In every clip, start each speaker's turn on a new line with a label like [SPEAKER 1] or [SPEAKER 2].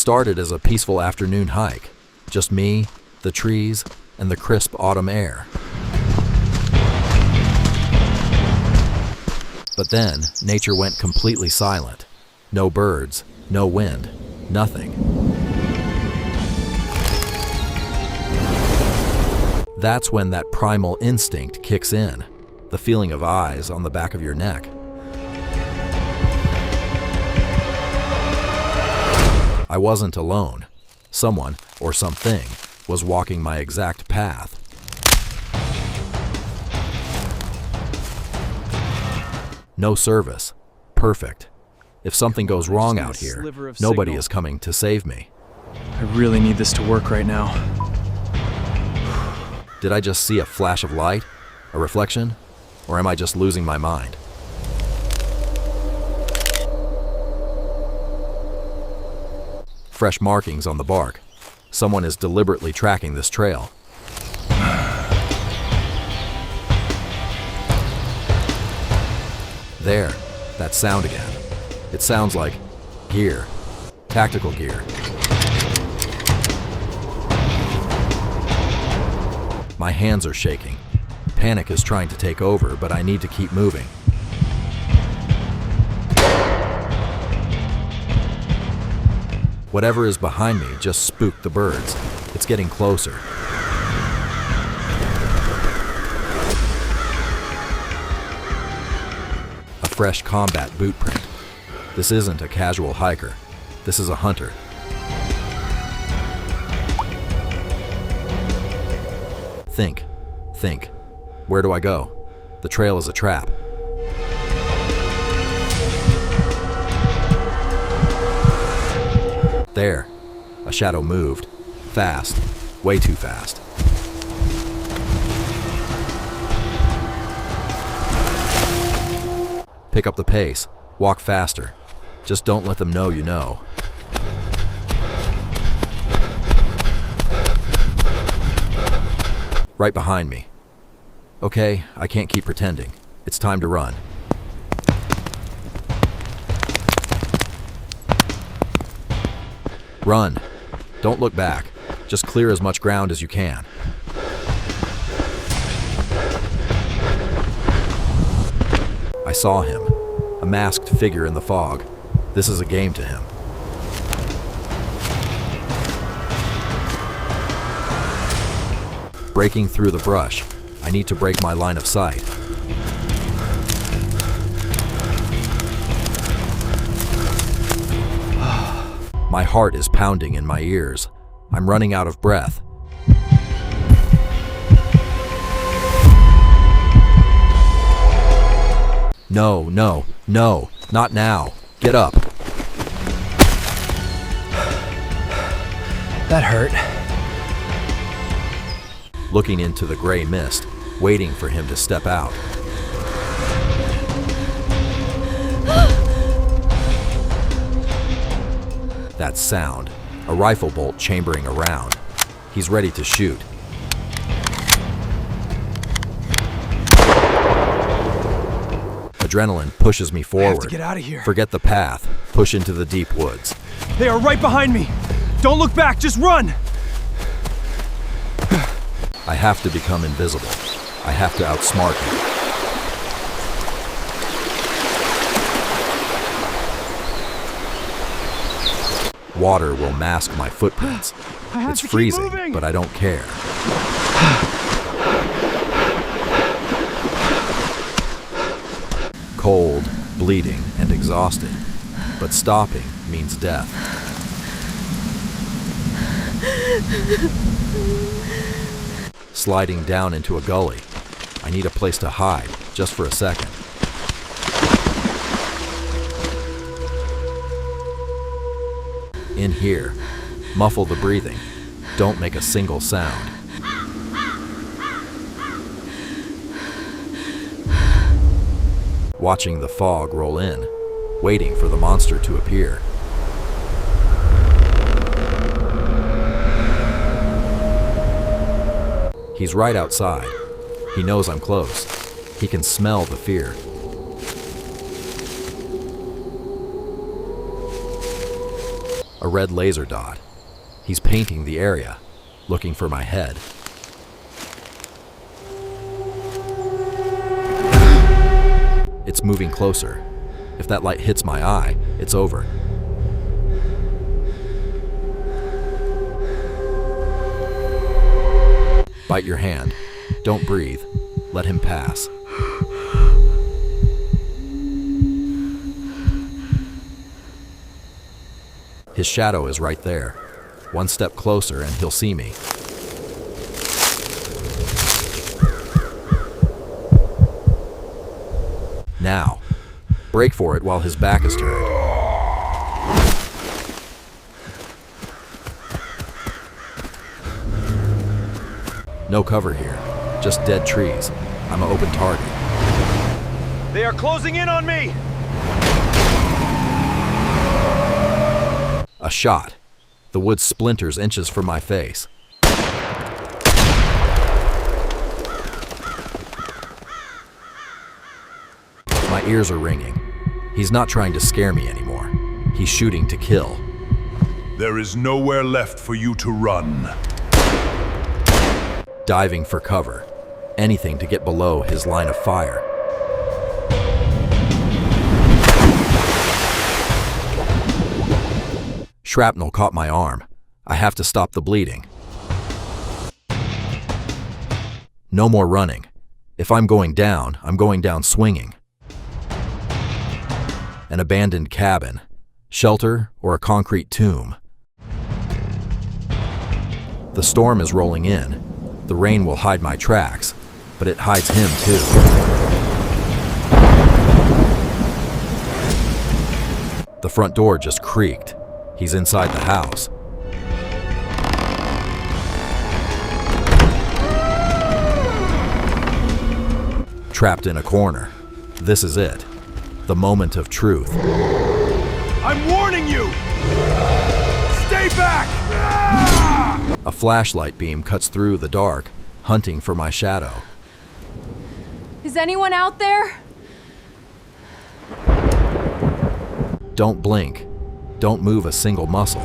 [SPEAKER 1] started as a peaceful afternoon hike. Just me, the trees, and the crisp autumn air. But then, nature went completely silent. No birds, no wind, nothing. That's when that primal instinct kicks in, the feeling of eyes on the back of your neck. I wasn't alone. Someone, or something, was walking my exact path. No service. Perfect. If something goes wrong out here, nobody is coming to save me.
[SPEAKER 2] I really need this to work right now.
[SPEAKER 1] Did I just see a flash of light? A reflection? Or am I just losing my mind? Fresh markings on the bark. Someone is deliberately tracking this trail. There, that sound again. It sounds like gear, tactical gear. My hands are shaking. Panic is trying to take over, but I need to keep moving. Whatever is behind me just spooked the birds. It's getting closer. A fresh combat boot print. This isn't a casual hiker. This is a hunter. Think. Where do I go? The trail is a trap. There. A shadow moved. Fast. Way too fast. Pick up the pace. Walk faster. Just don't let them know you know. Right behind me. Okay, I can't keep pretending. It's time to run. Run. Don't look back. Just clear as much ground as you can. I saw him. A masked figure in the fog. This is a game to him. Breaking through the brush. I need to break my line of sight. My heart is pounding in my ears. I'm running out of breath. No, not now. Get up.
[SPEAKER 2] That hurt.
[SPEAKER 1] Looking into the gray mist, waiting for him to step out. That sound, a rifle bolt chambering around. He's ready to shoot. Adrenaline pushes me forward.
[SPEAKER 2] I have to get out of here.
[SPEAKER 1] Forget the path. Push into the deep woods.
[SPEAKER 2] They are right behind me. Don't look back, just run.
[SPEAKER 1] I have to become invisible. I have to outsmart him. Water will mask my footprints. It's freezing, but I don't care. Cold, bleeding, and exhausted. But stopping means death. Sliding down into a gully. I need a place to hide, just for a second. In here. Muffle the breathing. Don't make a single sound. Watching the fog roll in, waiting for the monster to appear. He's right outside. He knows I'm close. He can smell the fear. A A red laser dot. He's painting the area, looking for my head. It's moving closer. If that light hits my eye, it's over. Bite your hand. Don't breathe. Let him pass. His shadow is right there. One step closer and he'll see me. Now, break for it while his back is turned. No cover here, just dead trees. I'm an open target.
[SPEAKER 2] They are closing in on me!
[SPEAKER 1] A shot. The wood splinters inches from my face. My ears are ringing. He's not trying to scare me anymore. He's shooting to kill.
[SPEAKER 3] There is nowhere left for you to run.
[SPEAKER 1] Diving for cover. Anything to get below his line of fire. Shrapnel caught my arm. I have to stop the bleeding. No more running. If I'm going down swinging. An abandoned cabin, shelter, or a concrete tomb. The storm is rolling in. The rain will hide my tracks, but it hides him too. The front door just creaked. He's inside the house. Trapped in a corner. This is it. The moment of truth.
[SPEAKER 2] I'm warning you! Stay back!
[SPEAKER 1] A flashlight beam cuts through the dark, hunting for my shadow.
[SPEAKER 4] Is anyone out there?
[SPEAKER 1] Don't blink. Don't move a single muscle.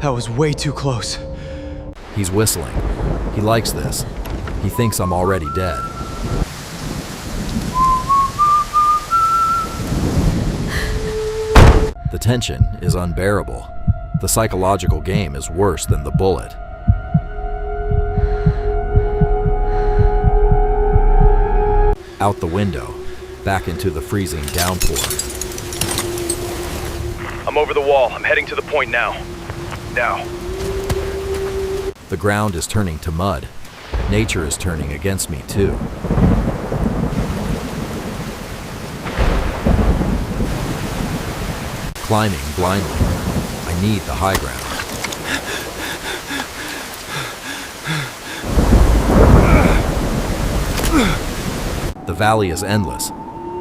[SPEAKER 2] That was way too close.
[SPEAKER 1] He's whistling. He likes this. He thinks I'm already dead. The tension is unbearable. The psychological game is worse than the bullet. Out the window, back into the freezing downpour.
[SPEAKER 5] I'm over the wall. I'm heading to the point now. Now.
[SPEAKER 1] The ground is turning to mud. Nature is turning against me too. Climbing blindly. I need the high ground. The valley is endless.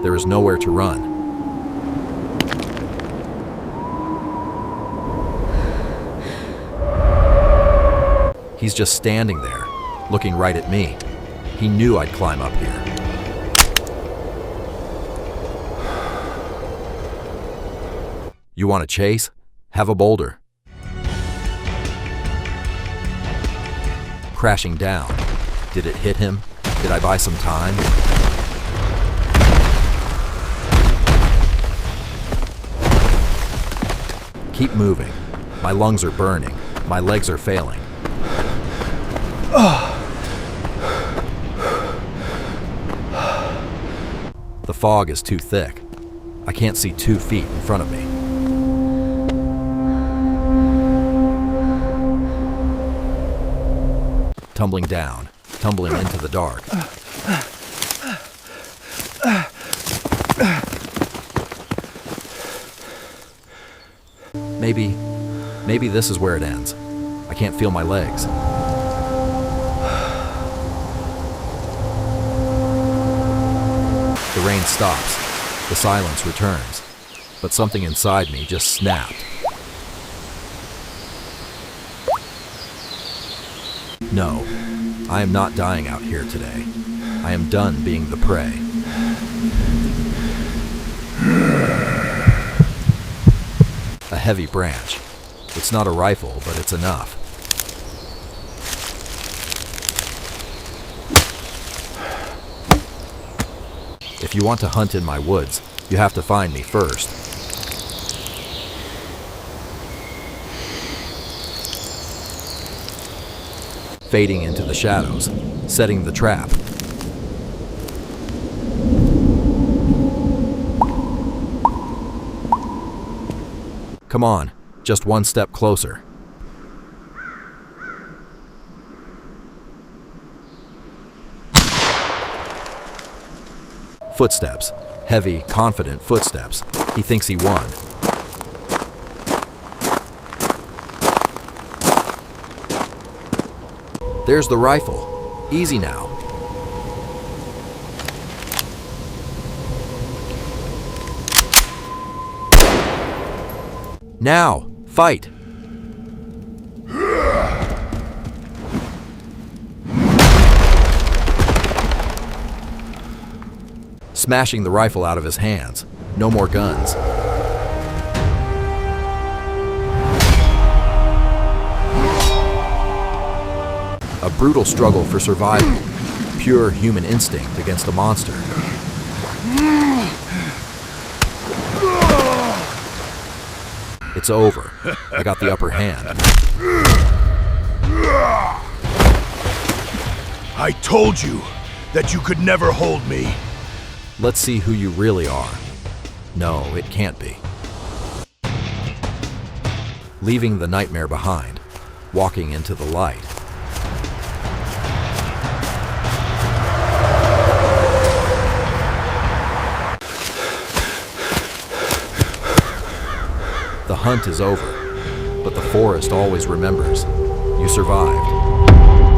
[SPEAKER 1] There is nowhere to run. He's just standing there, looking right at me. He knew I'd climb up here. You want to chase? Have a boulder. Crashing down. Did it hit him? Did I buy some time? Keep moving. My lungs are burning. My legs are failing. The fog is too thick. I can't see 2 feet in front of me. Tumbling down, tumbling into the dark. Maybe this is where it ends. I can't feel my legs. The rain stops. The silence returns. But something inside me just snapped. No, I am not dying out here today. I am done being the prey. A heavy branch. It's not a rifle, but it's enough. If you want to hunt in my woods, you have to find me first. Fading into the shadows, setting the trap. Come on, just one step closer. Footsteps. Heavy, confident footsteps. He thinks he won. There's the rifle. Easy now. Now, fight! Smashing the rifle out of his hands. No more guns. A brutal struggle for survival. Pure human instinct against a monster. It's over. I got the upper hand.
[SPEAKER 3] I told you that you could never hold me.
[SPEAKER 1] Let's see who you really are. No, it can't be. Leaving the nightmare behind, walking into the light. The hunt is over, but the forest always remembers. You survived.